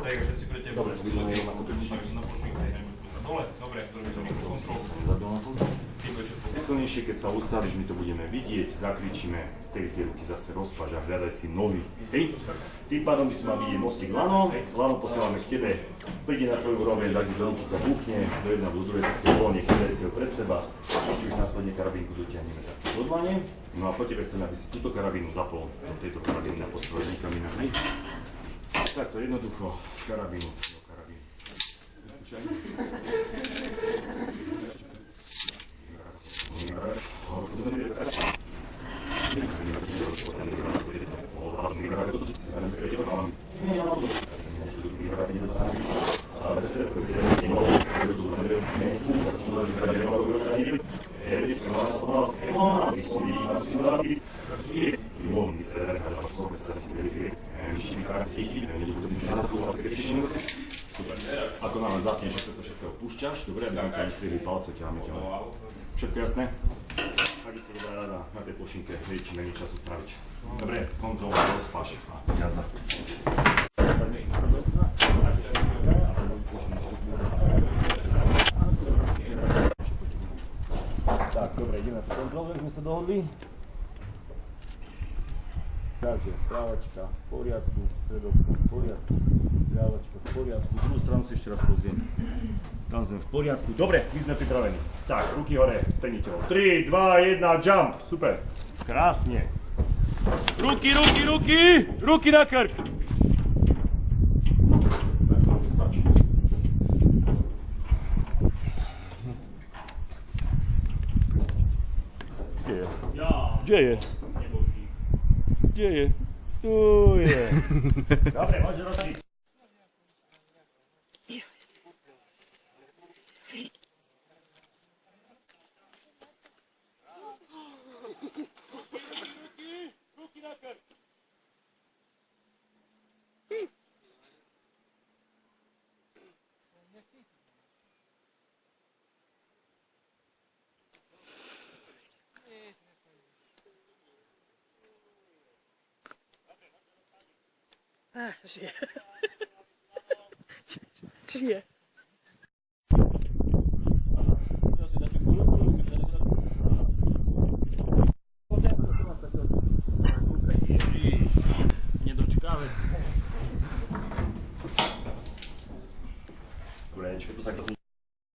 Tak, všetci pre teba. Dobre, uvidíme, na to približne, aby som na plošník, tak nemôžu byť dole. Dobre, robí to rýchlo kontrol. Silnejšie, keď sa ustavíš, my to budeme vidieť, zakričíme, tie ruky zase rozpáž a hľadaj si nohy. Hej? Tým pádom by si mal vidieť nosík lano, lano posielame k tebe, príde na tvoju úroveň, tak do ruky ťa buchne, do jedna, do druhej, tak si ho voľne, chytaj si ho pred seba, ty už následne karabínku dotiahneme takto do dlane, no a po tebe chcem, aby si túto karabínu zapol do tejto karabíny a postrojil nikam inám. Takto jednoducho, karabínu, do karabínu. Vyskúšaj. Super. Ako náhle zapneš, tak sa všetkého púšťaš, dobre, aby sme tam nestriehli palce, ťaháme ťa. Všetko jasné? Takisto dobrá rada na tej plošinke, či menej času stráviť. Dobre, kontrola, rozpáš a jazda. Tak, dobre, ideme po kontrole, sme sa dohodli. Takže, právačka v poriadku, stredovka v poriadku, ľavačka v poriadku, druhú stranu si ešte raz pozriem. Tam sme v poriadku. Dobre, my sme pripravení. Tak, ruky hore, speniteľ. 3, 2, 1, jump. Super. Krásne. Ruky, ruky, ruky! Ruky na krk! Tak, to nestačí. Kde je? Kde je? Kde je? Tu je. Dobre, môže rozdiť. Ruky na krk. Žije. Žije.